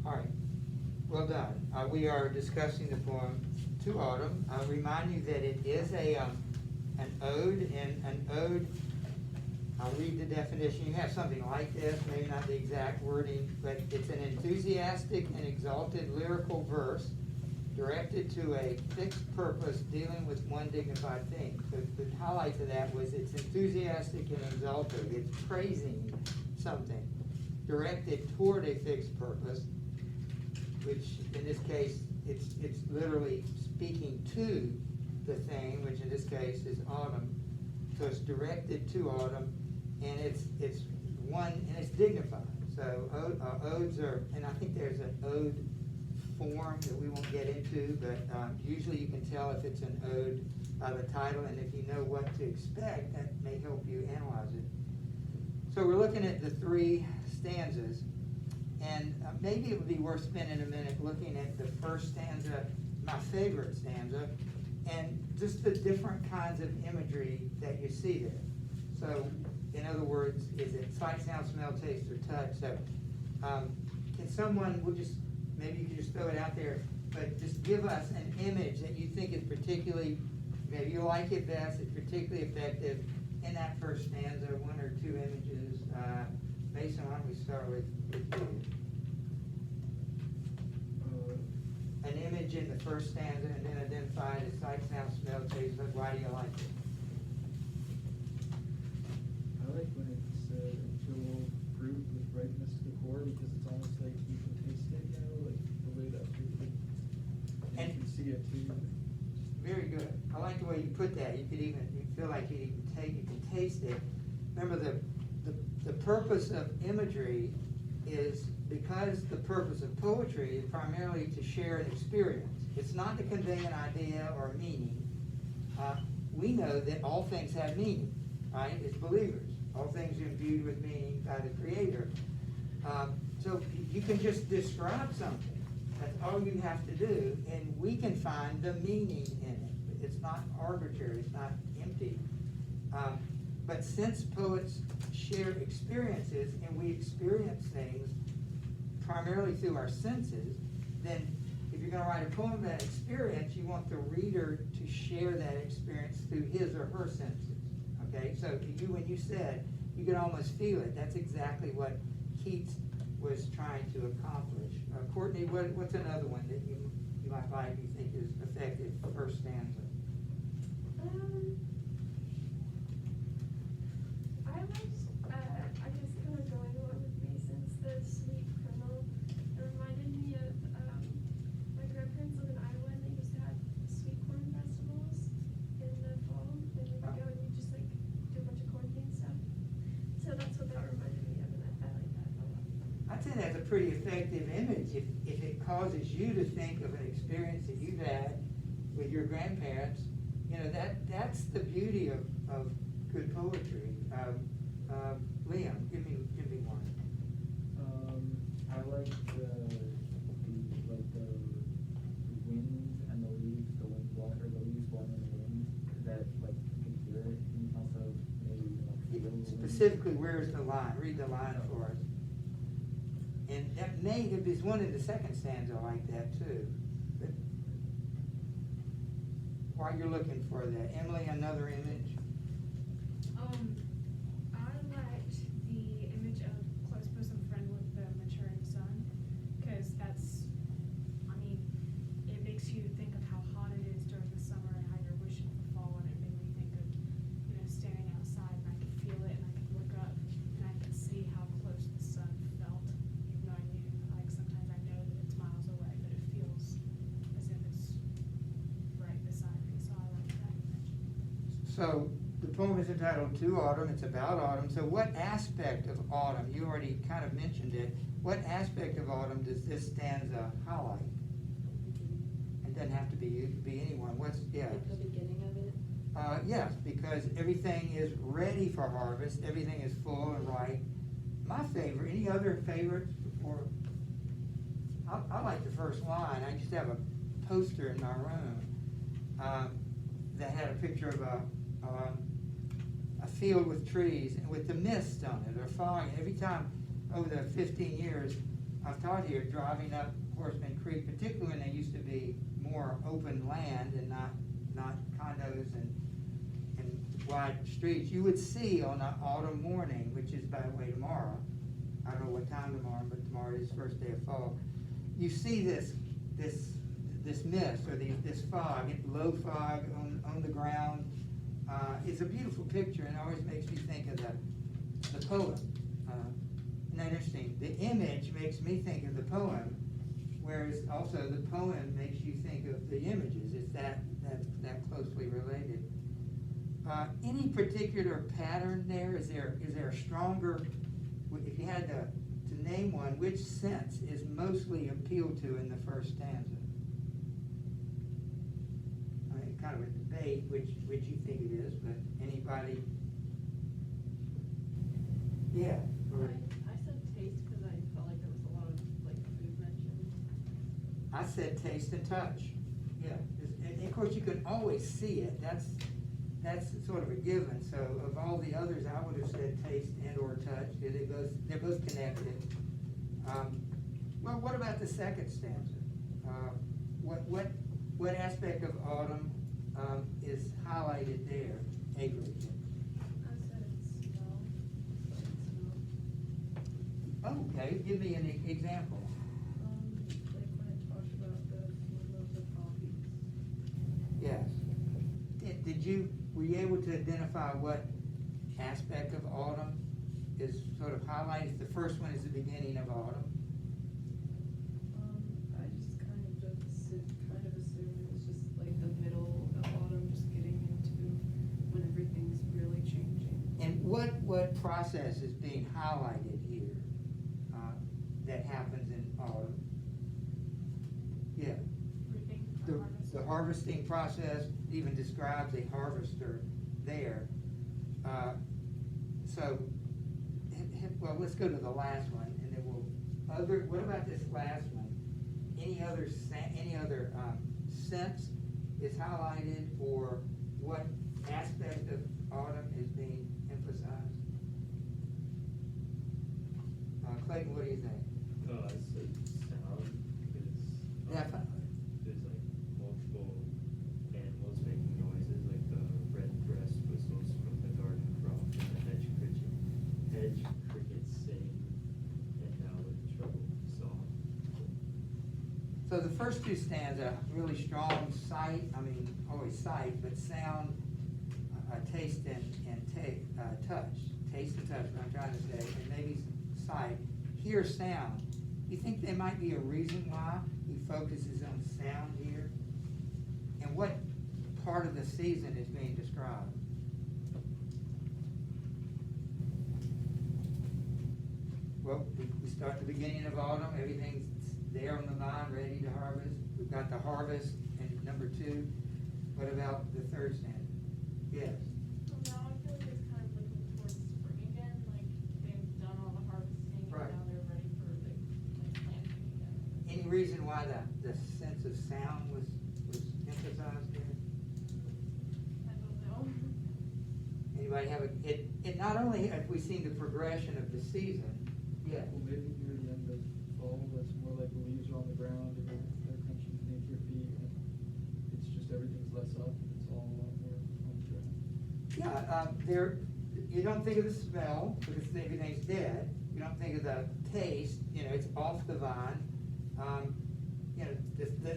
All right, well done. We are discussing the poem To Autumn. I'll remind you that it is an ode, and an ode, I'll read the definition. You have something like this, maybe not the exact wording, but it's an enthusiastic and exalted lyrical verse directed to a fixed purpose dealing with one dignified theme. So the highlight of that was it's enthusiastic and exalted. It's praising something directed toward a fixed purpose, which in this case, it's literally speaking to the thing, which in this case is autumn. So it's directed to autumn, and it's one, and it's dignified. So odes are, and I think there's an ode form that we won't get into, but usually you can tell if it's an ode by the title, and if you know what to expect, that may help you analyze it. So we're looking at the three stanzas, and maybe it would be worth spending a minute looking at the first stanza, my favorite stanza, and just the different kinds of imagery that you see there. So, in other words, is it sight, sound, smell, taste, or touch? So, can someone, maybe you can just throw it out there, but just give us an image that you think is particularly, maybe you like it best, it's particularly effective in that first stanza, one or two images. Mason, why don't we start with you? An image in the first stanza, and then identify it as sight, sound, smell, taste, but why do you like it? I like when it's actual fruit with ripeness to the core, because it's almost like you can taste it, like the way that fruit, and you can see it too. Very good. I like the way you put that. You feel like you can taste it. Remember, the purpose of imagery is, because the purpose of poetry is primarily to share an experience. It's not to convey an idea or meaning. We know that all things have meaning, right? As believers, all things are imbued with meaning by the Creator. So you can just describe something. That's all you have to do, and we can find the meaning in it. It's not arbitrary. It's not empty. But since poets share experiences, and we experience things primarily through our senses, then if you're going to write a poem about experience, you want the reader to share that experience through his or her senses. Okay, so when you said you could almost feel it, that's exactly what Keats was trying to accomplish. Courtney, what's another one that you might like, you think is effective, first stanza? I liked, I guess kind of going along with Mason's, the sweet kernel. It reminded me of my grandparents live in Iowa, and they used to have sweet corn festivals in the fall, and we would go and we just like do a bunch of corn bean stuff. So that's what that reminded me of, and I like that a lot. I'd say that's a pretty effective image if it causes you to think of an experience that you've had with your grandparents. That's the beauty of good poetry. Liam, give me one. I like the wind and the leaves, the leaves blowing in the wind, that like you can hear it, and also maybe feel the wind. Specifically, where's the line? Read the line for us. And that there's one in the second stanza like that too. But while you're looking for that, Emily, another image. I liked the image of close bosom friend with the maturing sun, because it makes you think of how hot it is during the summer and how you're wishing for fall, and it made me think of, staring outside, and I could feel it, and I could look up, and I could see how close the sun felt, even though I knew, sometimes I know that it's miles away, but it feels as if it's right beside me, so I like that image. So the poem is entitled To Autumn. It's about autumn. So what aspect of autumn, you already kind of mentioned it, what aspect of autumn does this stanza highlight? It doesn't have to be you, it could be anyone. Like the beginning of it? Yes, because everything is ready for harvest. Everything is full and ripe. My favorite, any other favorites before? I like the first line. I used to have a poster in my room that had a picture of a field with trees and with the mist on it or fog. And every time over the 15 years, I've taught here, driving up Horseman Creek, particularly when they used to be more open land and not condos and wide streets, you would see on an autumn morning, which is, by the way, tomorrow, I don't know what time tomorrow, but tomorrow is first day of fall, you see this mist or this fog, low fog on the ground. It's a beautiful picture and always makes me think of the poem. Isn't that interesting? The image makes me think of the poem, whereas also the poem makes you think of the images. It's that closely related. Any particular pattern there? Is there a stronger, if you had to name one, which sense is mostly appealed to in the first stanza? I mean, kind of a debate which you think it is, but anybody? Yeah. I said taste because I felt like there was a lot of like food mentioned. I said taste and touch. Yeah, and of course you can always see it. That's sort of a given. So of all the others, I would have said taste and or touch. They're both connected. Well, what about the second stanza? What aspect of autumn is highlighted there? Avery. I said smell. Okay, give me an example. Like when it talked about the fume of the poppies. Yes. Were you able to identify what aspect of autumn is sort of highlighted? The first one is the beginning of autumn. I just kind of assumed it was just like the middle of autumn, just getting into when everything's really changing. And what process is being highlighted here that happens in autumn? Yeah. Reaping, The harvesting process even describes a harvester there. Well, let's go to the last one, and then what about this last one? Any other sense is highlighted, or what aspect of autumn is being emphasized? Clayton, what do you think? I said sound, because Definitely. there's like multiple animals making noises, like the red-breast whistles from the garden crop, and the hedge crickets sing, and now with trouble song. So the first two stanza, really strong sight, I mean, always sight, but sound, taste and touch. Taste and touch, what I'm trying to say, and maybe sight. Hear sound. You think there might be a reason why he focuses on sound here? And what part of the season is being described? Well, we start at the beginning of autumn, everything's there on the vine, ready to harvest. We've got the harvest in number 2. What about the third stanza? Yes. Well, now I feel like it's kind of looking towards spring again, like they've done all the harvesting and Right. now they're ready for like planting again. Any reason why the sense of sound was emphasized here? I don't know. Anybody have it not only have we seen the progression of the season, yeah. Well, maybe near the end of fall, that's more like the leaves are on the ground and they're crunching beneath your feet, and it's just everything's less up, and it's all a lot more on the ground. Yeah, you don't think of the smell because everything's dead. You don't think of the taste, it's off the vine.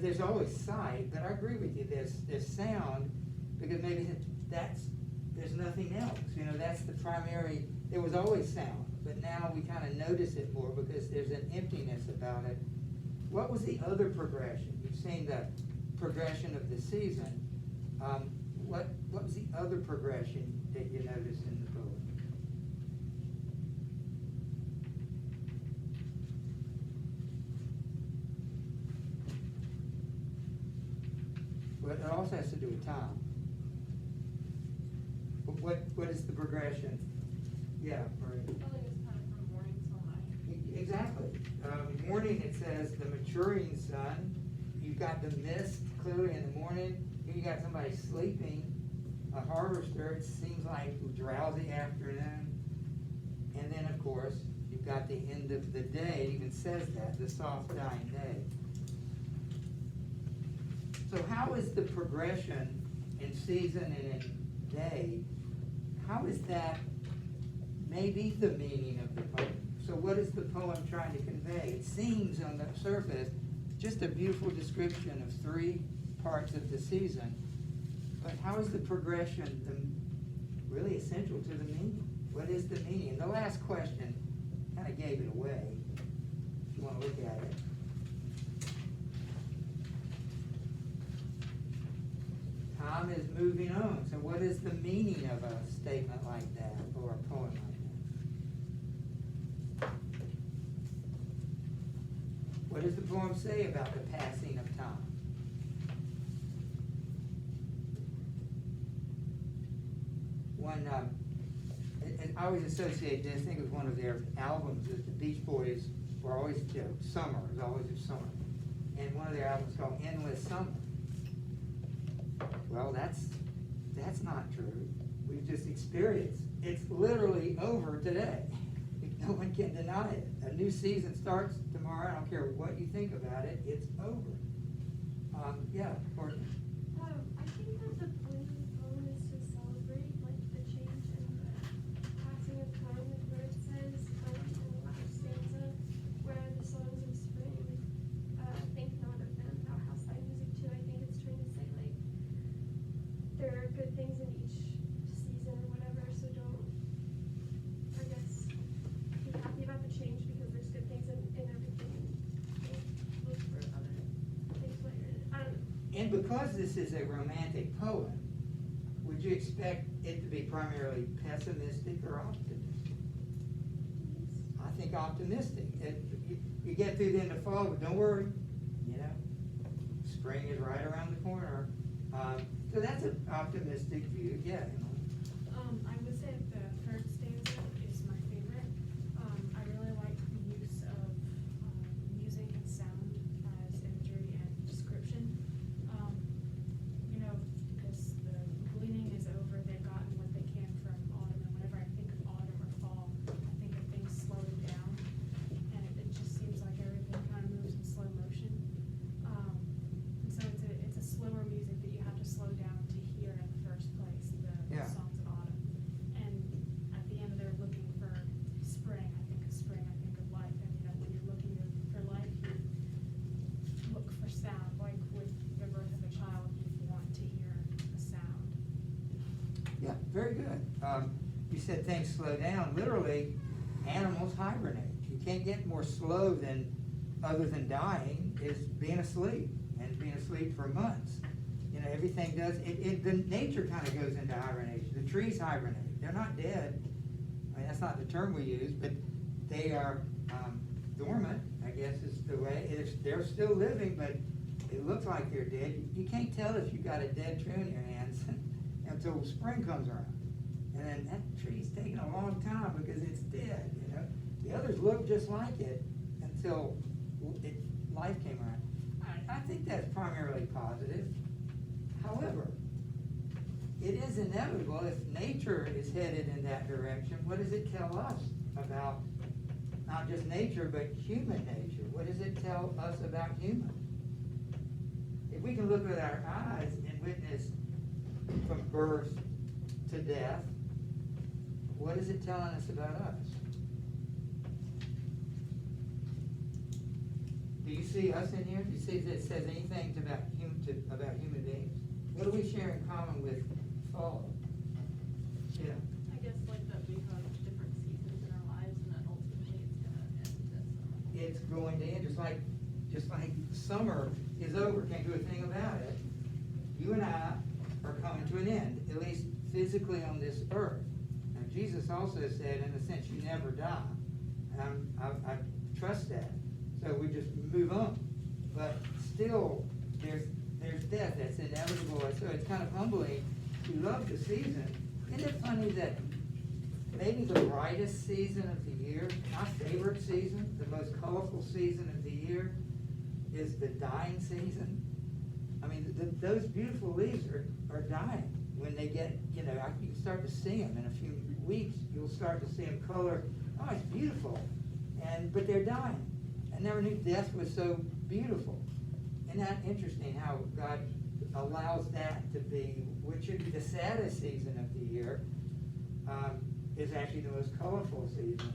There's always sight, but I agree with you, there's sound, because maybe there's nothing else, that's the primary, there was always sound, but now we kind of notice it more because there's an emptiness about it. What was the other progression? You've seen the progression of the season. What was the other progression that you noticed in the poem? Well, it also has to do with time. What is the progression? Yeah, Marie. I feel like it's kind of from morning till night. Exactly. Morning, it says the maturing sun. You've got the mist clearly in the morning. Here you got somebody sleeping, a harvester. It seems like a drowsy afternoon. And then, of course, you've we've got the end of the day, it even says that, the soft dying day. So how is the progression in season and in day, how is that maybe the meaning of the poem? So what is the poem trying to convey? It seems on the surface just a beautiful description of 3 parts of the season, but how is the progression really essential to the meaning? What is the meaning? And the last question kind of gave it away, if you want to look at it. Time is moving on. So what is the meaning of a statement like that or a poem like that? What does the poem say about the passing of time? One, I always associate this, I think it was one of their albums that the Beach Boys were always, summer, it was always a summer. And one of their albums called Endless Summer. Well, that's not true. We've just experienced. It's literally over today. No one can deny it. A new season starts tomorrow. I don't care what you think about it. It's over. Yeah, Courtney. I think that the point of the poem is to celebrate like the change and the passing of time, like where it says in the last stanza, where the songs of spring, think not of them, thou hast thy music too. I think it's trying to say like there are good things in each season or whatever, so don't, I guess, be happy about the change because there's good things in everything. Don't look for other things later. I don't know. And because this is a romantic poem, would you expect it to be primarily pessimistic or optimistic? I think optimistic. You get through the end of fall, but don't worry, spring is right around the corner. So that's an optimistic view, yeah. I would say the third stanza is my favorite. I really like the use of music and sound as imagery and description. Because the gleaning is over, they've gotten what they can from autumn, and whenever I think of autumn or fall, I think of things slowing down, and it just seems like everything kind of moves in slow motion. And so it's a slower music that you have to slow down to hear in the first place, the Yeah. songs of autumn. And at the end, they're looking for spring. I think of spring, I think of life. And, when you're looking for life, you look for sound. Like with the birth of a child, you want to hear a sound. Yeah, very good. You said things slow down. Literally, animals hibernate. You can't get more slow other than dying, is being asleep, and being asleep for months. Everything does, the nature kind of goes into hibernation. The trees hibernate. They're not dead. I mean, that's not the term we use, but they are dormant, I guess is the way. They're still living, but it looks like they're dead. You can't tell if you've got a dead tree in your hands until spring comes around. And then that tree's taking a long time because it's dead, The others look just like it until life came around. I think that's primarily positive. However, it is inevitable if nature is headed in that direction. What does it tell us about not just nature, but human nature? What does it tell us about humans? If we can look with our eyes and witness from birth to death, what is it telling us about us? Do you see us in here? Do you see that it says anything about human beings? What do we share in common with fall? Yeah. I guess like that we have different seasons in our lives and that ultimately it's gonna end at summer. It's going to end, just like summer is over, can't do a thing about it. You and I are coming to an end, at least physically on this earth. Now, Jesus also said, in a sense, you never die. And I trust that. So we just move on. But still, there's death that's inevitable. So it's kind of humbling. We love the season. Isn't it funny that maybe the brightest season of the year, my favorite season, the most colorful season of the year, is the dying season? I mean, those beautiful leaves are dying. When they get, you can start to see them in a few weeks. You'll start to see them color. Oh, it's beautiful. but they're dying. I never knew death was so beautiful. Isn't that interesting how God allows that to be, which should be the saddest season of the year, is actually the most colorful season.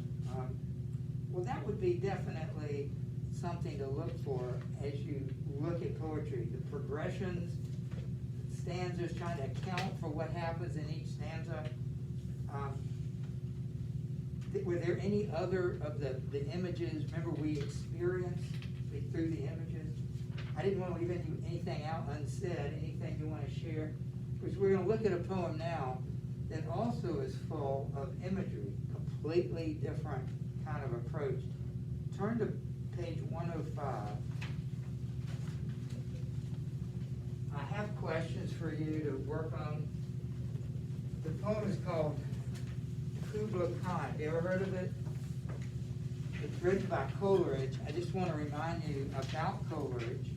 Well, that would be definitely something to look for as you look at poetry. The progressions, stanzas, trying to account for what happens in each stanza. Were there any other of the images? Remember, we experienced through the images. I didn't want to leave anything out unsaid. Anything you want to share? Because we're going to look at a poem now that also is full of imagery, completely different kind of approach. Turn to page 105. I have questions for you to work on. The poem is called Kubla Khan. Have you ever heard of it? It's written by Coleridge. I just want to remind you about Coleridge.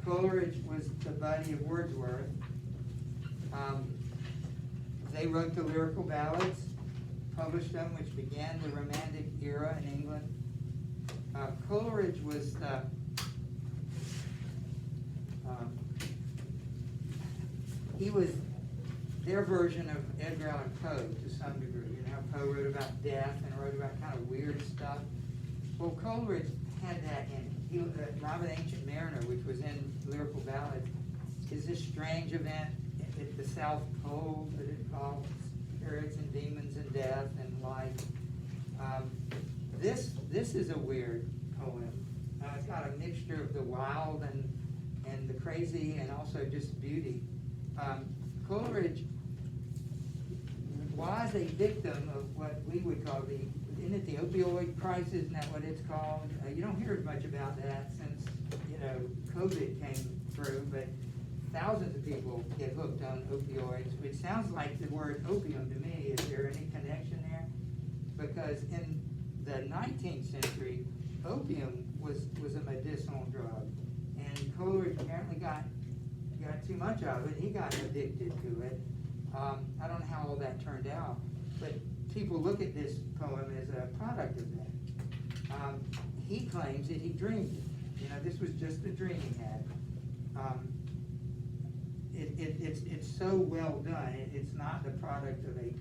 Coleridge was the buddy of Wordsworth. They wrote the lyrical ballads, published them, which began the Romantic era in England. Coleridge was he was their version of Edgar Allan Poe to some degree. You know how Poe wrote about death and wrote about kind of weird stuff. Well, Coleridge had that in him. Robin Ancient Mariner, which was in lyrical ballads, is this strange event at the South Pole that involves spirits and demons and death and life. This is a weird poem. It's got a mixture of the wild and the crazy and also just beauty. Coleridge was a victim of what we would call isn't it the opioid crisis? Isn't that what it's called? You don't hear as much about that since, COVID came through, but thousands of people get hooked on opioids, which sounds like the word opium to me. Is there any connection there? Because in the 19th century, opium was a medicinal drug, and Coleridge apparently got too much of it. He got addicted to it. I don't know how all that turned out, but people look at this poem as a product of that. He claims that he dreamed it. This was just a dream he had. It's so well done. It's not the product of a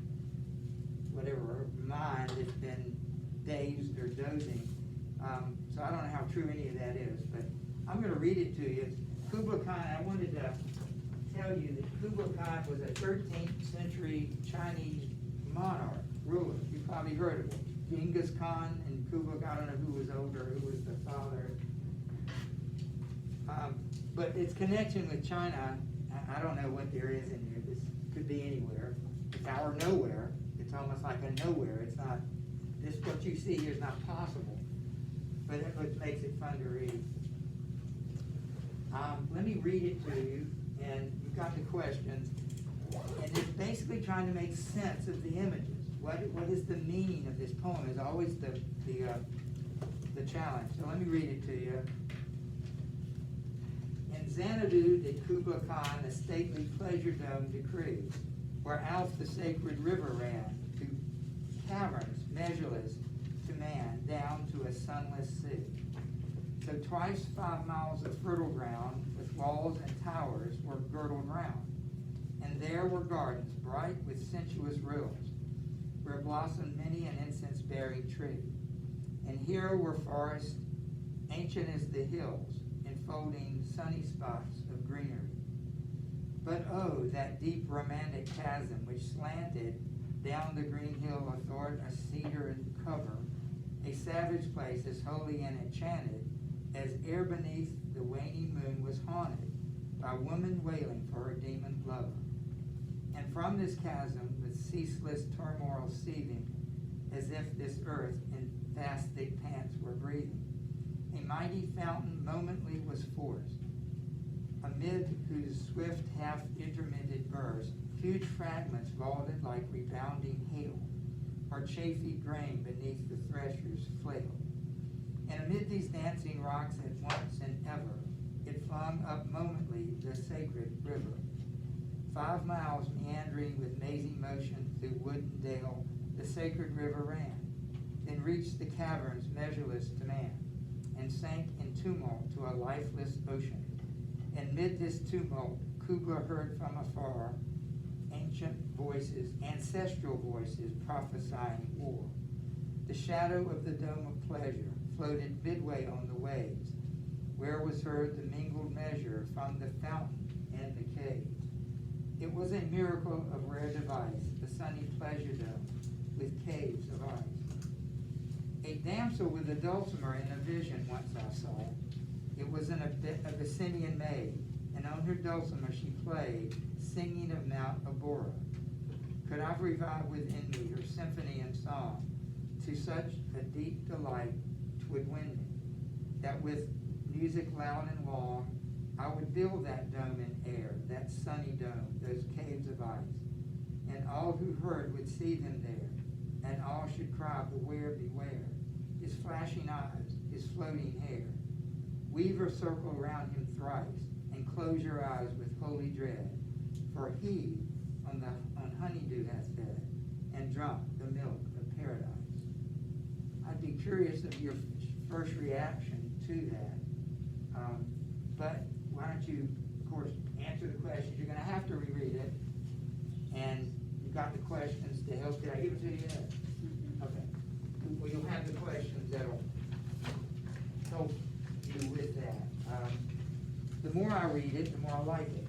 mind that's been dazed or dozing. So I don't know how true any of that is, but I'm going to read it to you. Kubla Khan, I wanted to tell you that Kubla Khan was a 13th century Chinese monarch, ruler. You've probably heard of it. Genghis Khan and Kubla Khan. I don't know who was older, who was the father. But its connection with China, I don't know what there is in here. This could be anywhere. It's our nowhere. It's almost like a nowhere. It's not, what you see here is not possible. But it what makes it fun to read. Let me read it to you, and you've got the questions. And it's basically trying to make sense of the images. What is the meaning of this poem is always the challenge. So let me read it to you. In Xanadu did Kubla Khan a stately pleasure dome decree, where Alph the sacred river ran, to caverns measureless to man, down to a sunless sea. So twice 5 miles of fertile ground, with walls and towers, were girdled round. And there were gardens bright with sensuous rills, where blossomed many an incense-bearing tree. And here were forests ancient as the hills, enfolding sunny spots of greenery. But oh, that deep romantic chasm which slanted down the green hill athwart a cedar cover, a savage place as holy and enchanted as ere beneath the waning moon was haunted by woman wailing for her demon lover. And from this chasm, with ceaseless turmoil seething, as if this earth in vast thick pants were breathing, a mighty fountain momently was forced, amid whose swift half-intermitted burst, huge fragments vaulted like rebounding hail, or chafy grain beneath the thresher's flail. And amid these dancing rocks at once and ever, it flung up momently the sacred river. 5 miles meandering with mazy motion through wood and dale, the sacred river ran. then reached the caverns measureless to man, and sank in tumult to a lifeless ocean. And mid this tumult, Kubla heard from afar ancient voices, ancestral voices prophesying war. The shadow of the dome of pleasure floated midway on the waves, where was heard the mingled measure from the fountain and the cave. It was a miracle of rare device, the sunny pleasure dome with caves of ice. A damsel with a dulcimer in a vision once I saw. It was an Abyssinian maid, and on her dulcimer she played, singing of Mount Abora. Could I revive within me her symphony and song, to such a deep delight 'twould win me, that with music loud and long, I would build that dome in air, that sunny dome, those caves of ice, and all who heard would see them there, and all should cry, beware, beware, his flashing eyes, his floating hair. Weave a circle round him thrice, and close your eyes with holy dread, for he on honeydew hath fed, and drunk the milk of paradise. I'd be curious of your first reaction to that. But why don't you, of course, answer the questions. You're going to have to reread it, and you've got the questions to help. Did I give it to you yet? Okay. Well, you'll have the questions that'll help you with that. The more I read it, the more I like it.